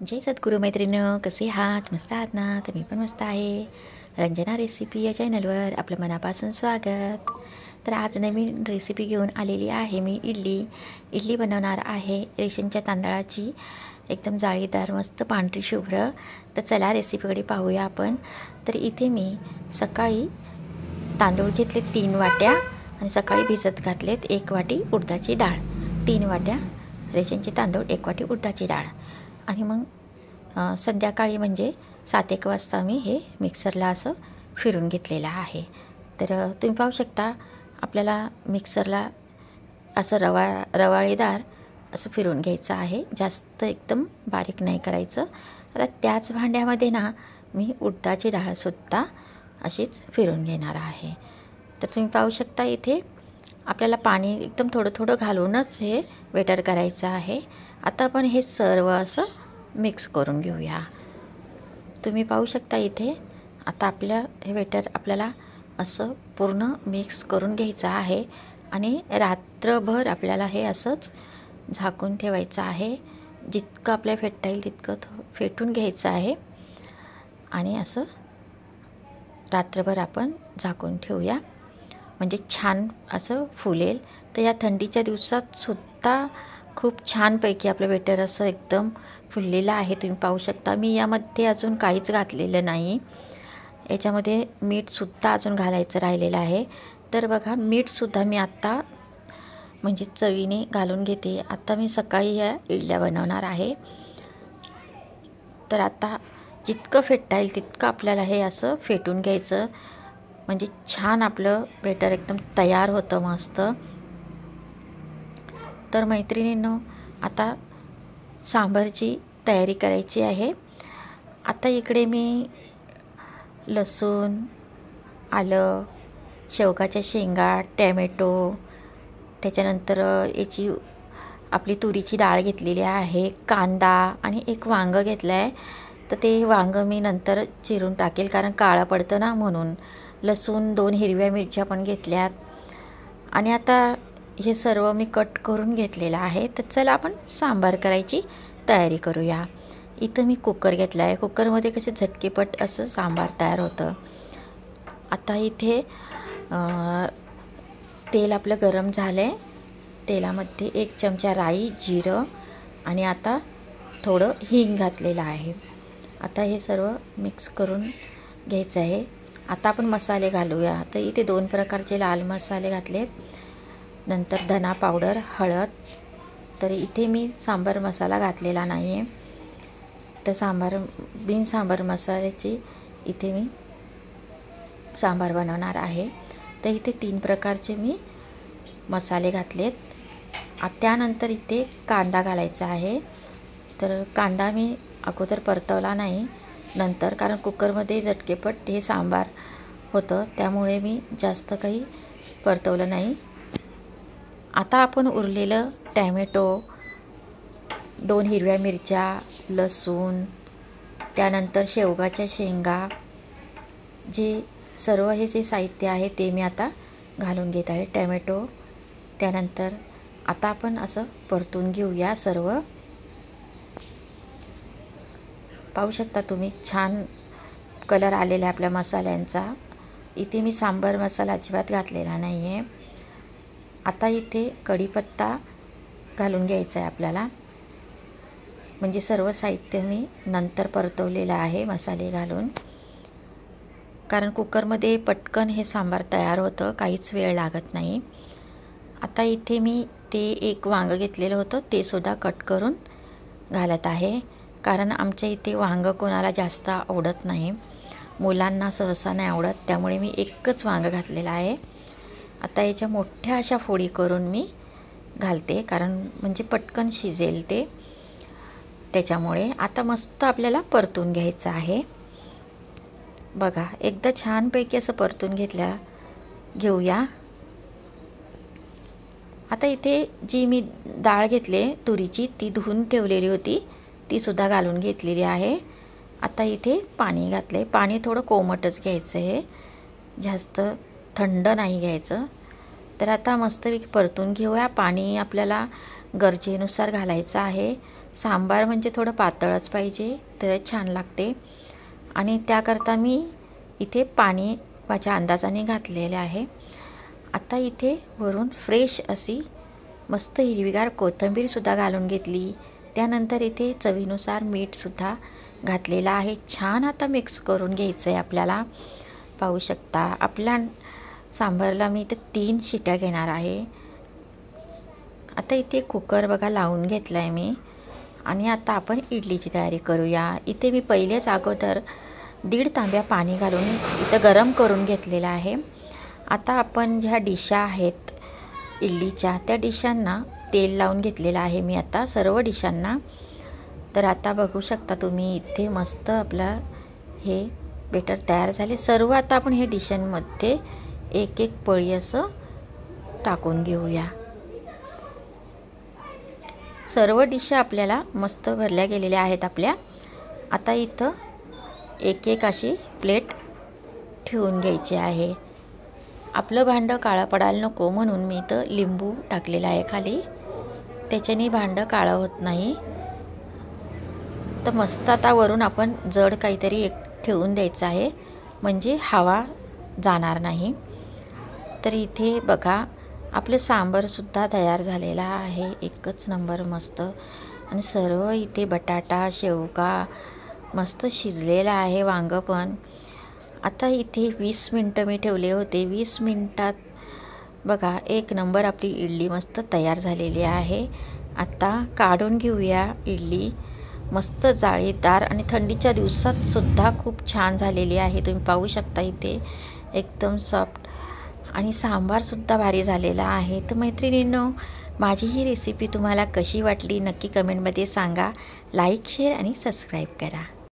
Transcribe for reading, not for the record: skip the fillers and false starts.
जय सद्गुरू मैत्रिणींनो, कसे आहात? मस्त आहात ना? तर मी पण मस्त आहे. रंजना रेसिपी या चॅनलवर आपलं मनापासून स्वागत. तर आज नवीन रेसिपी घेऊन आलेली आहे मी. इडली बनवणार आहे रेशनच्या तांदळाची, एकदम जाळीदार, मस्त पांढरी शुभ्र. तर चला रेसिपीकडे पाहूया आपण. तर इथे मी सकाळी तांदूळ घेतले 3 वाट्या आणि सकाळी भिजत घातलेत 1 वाटी उडदाची डाळ. 3 वाट्या रेशनचे तांदूळ, 1 वाटी उडदाची डाळ. आणि मग संध्याकाळी म्हणजे 7-1 वाजता मी हे मिक्सरला असं फिरून घेतलेलं आहे. तर तुम्ही पाहू शकता, आपल्याला मिक्सरला असं रवाळेदार असं फिरून घ्यायचं आहे. जास्त एकदम बारीक नाही करायचं. आता त्याच भांड्यामध्ये ना मी उडदाची डाळसुद्धा अशीच फिरून घेणार आहे. तर तुम्ही पाहू शकता, इथे आपल्याला पाणी एकदम थोडं थोडं घालूनच हे बेटर करायचं आहे. आता आपण हे सर्व असं मिक्स करून घेऊया. तुम्ही पाहू शकता इथे आता आपलं हे बेटर आपल्याला असं पूर्ण मिक्स करून घ्यायचं आहे आणि रात्रभर आपल्याला हे असंच झाकून ठेवायचं आहे. जितकं आपल्याला फेटता येईल तितकं फेटून घ्यायचं आहे आणि असं रात्रभर आपण झाकून ठेवूया, म्हणजे छान असं फुलेल. तर या थंडीच्या दिवसात सुद्धा खूप छानपैकी आपलं बेटर असं एकदम फुललेलं आहे. तुम्ही पाहू शकता, मी यामध्ये अजून काहीच घातलेलं नाही. याच्यामध्ये मीठसुद्धा अजून घालायचं राहिलेलं आहे. तर बघा, मीठसुद्धा मी आत्ता म्हणजे चवीने घालून घेते. आता मी सकाळी ह्या इडल्या बनवणार आहे. तर आता जितकं फेटता येईल तितकं आपल्याला हे असं फेटून घ्यायचं, म्हणजे छान आपलं बेटर एकदम तयार होतं मस्त. तर मैत्रिणींनो, आता सांबारची तयारी करायची आहे. आता इकडे मी लसूण, आलं, शेवगाच्या शेंगा, टॅमॅटो, त्याच्यानंतर याची आपली तुरीची डाळ घेतलेली आहे, कांदा आणि एक वांगं घेतलं आहे. तर ते वांगं मी नंतर चिरून टाकेल, कारण काळं पडतं ना म्हणून. लसूण, 2 हिरव्या मिरच्या पण घेतल्यात आणि आता हे सर्व मी कट करून घेतलेलं आहे. तर चला आपण सांबार करायची तयारी करूया. इथं मी कुकर घेतला आहे. कुकरमध्ये कसे झटकेपट असं सांबार तयार होतं. आता इथे तेल आपलं गरम झालं आहे. तेलामध्ये 1 चमचा राई, जिरं आणि आता थोडं हिंग घातलेलं आहे. आता हे सर्व मिक्स करून घ्यायचं आहे. आता आपण मसाले घालूया. तर इथे 2 प्रकारचे लाल मसाले घातले, नंतर धना पावडर, हळद. तर इथे मी सांबार मसाला घातलेला नाही आहे. तर बिन सांबार मसाल्याची इथे मी सांबार बनवणार आहे. तर इथे 3 प्रकारचे मी मसाले घातलेत. त्यानंतर इथे कांदा घालायचा आहे. तर कांदा मी अगोदर परतवला नाही नंतर, कारण कुकरमध्ये झटकेपट हे सांबार होतं, त्यामुळे मी जास्त काही परतवलं नाही. आता आपण उरलेलं टॅमॅटो, 2 हिरव्या मिरच्या, लसूण, त्यानंतर शेवगाच्या शेंगा, जे सर्व हे जे साहित्य आहे ते मी आता घालून घेत आहे. टॅमॅटो, त्यानंतर आता आपण असं परतून घेऊया सर्व. पाहू शकता तुम्ही, छान कलर आलेला आहे आपल्या मसाल्यांचा. इथे मी सांबार मसाला अजिबात घातलेला नाही आहे. आता इथे कढीपत्ता घालून घ्यायचा आहे आपल्याला, म्हणजे सर्व साहित्य मी नंतर परतवलेलं आहे मसाले घालून, कारण कुकरमध्ये पटकन हे सांबार तयार होतं, काहीच वेळ लागत नाही. आता इथे मी ते 1 वांगं घेतलेलं होतं ते सुद्धा कट करून घालत आहे, कारण आमच्या इथे वांगं कोणाला जास्त आवडत नाही, मुलांना सहसा नाही आवडत, त्यामुळे मी 1च वांगं घातलेलं आहे. आता याच्या मोठ्या अशा फोडी करून मी घालते, कारण म्हणजे पटकन शिजेल ते, त्याच्यामुळे. आता मस्त आपल्याला परतून घ्यायचं आहे. बघा, एकदा छानपैकी असं परतून घेऊया. आता इथे जी मी डाळ घेतली तुरीची, ती धुवून ठेवलेली होती, ती सुद्धा घालून घेतलेली आहे. आता इथे पाणी घातले. पाणी थोडं कोमटच घ्यायचं आहे, जास्त थंड नाही घ्यायचं. तर आता मस्तपैकी परतून घेऊया. पाणी आपल्याला गरजेनुसार घालायचं आहे. सांबार म्हणजे थोडं पातळच पाहिजे तर छान लागते आणि त्याकरता मी इथे पाणी माझ्या अंदाजाने घातलेले आहे. आता इथे वरून फ्रेश अशी मस्त हिरवीगार कोथिंबीरसुद्धा घालून घेतली. त्यानंतर इथे चवीनुसार मीठसुद्धा घातलेलं आहे. छान आता मिक्स करून घ्यायचं आहे आपल्याला. पाहू शकता आपल्या सांबारला मी इथे 3 शिट्या घेणार आहे. आता इथे कुकर बघा लावून घेतला आहे मी आणि आता आपण इडलीची तयारी करूया. इथे मी पहिलेच अगोदर 1.5 तांब्या पाणी घालून इथं गरम करून घेतलेलं आहे. आता आपण ज्या डिशा आहेत इडलीच्या त्या डिशांना तेल लावून घेतलेलं आहे मी आता सर्व डिशांना. तर आता बघू शकता तुम्ही इथे मस्त आपलं हे बेटर तयार झाले. सर्व आता आपण हे डिशांमध्ये एक एक पळी असं टाकून घेऊया. सर्व डिशा आपल्याला मस्त भरल्या गेलेल्या आहेत आपल्या. आता इथं एक एक अशी प्लेट ठेवून घ्यायची आहे. आपलं भांडं काळं पडायला नको म्हणून मी इथं लिंबू टाकलेलं आहे खाली, त्याच्याने भांडं काळं होत नाही. तर मस्त आता वरून आपण जड काहीतरी एक ठेवून द्यायचं आहे म्हणजे हवा जाणार नाही. तर इथे बघा आपलं सांबारसुद्धा तयार झालेला आहे. एकच नंबर मस्त आणि सर्व इथे बटाटा शेवगा मस्त शिजलेला आहे, वांगं पण. आता इथे 20 मिनटं मी ठेवले होते. 20 मिनटात बघा एक नंबर आपली इडली मस्त तयार झालेली आहे. आता काढून घेऊया इडली. मस्त जाळीदार आणि थंडीच्या दिवसात सुद्धा खूप छान झालेली आहे. तुम्ही पाहू शकता इथे एकदम सॉफ्ट आणि सांबारसुद्धा भारी झालेला आहे. तर मैत्रिणींनो माझी ही रेसिपी तुम्हाला कशी वाटली नक्की कमेंटमध्ये सांगा. लाईक शेअर आणि सबस्क्राईब करा.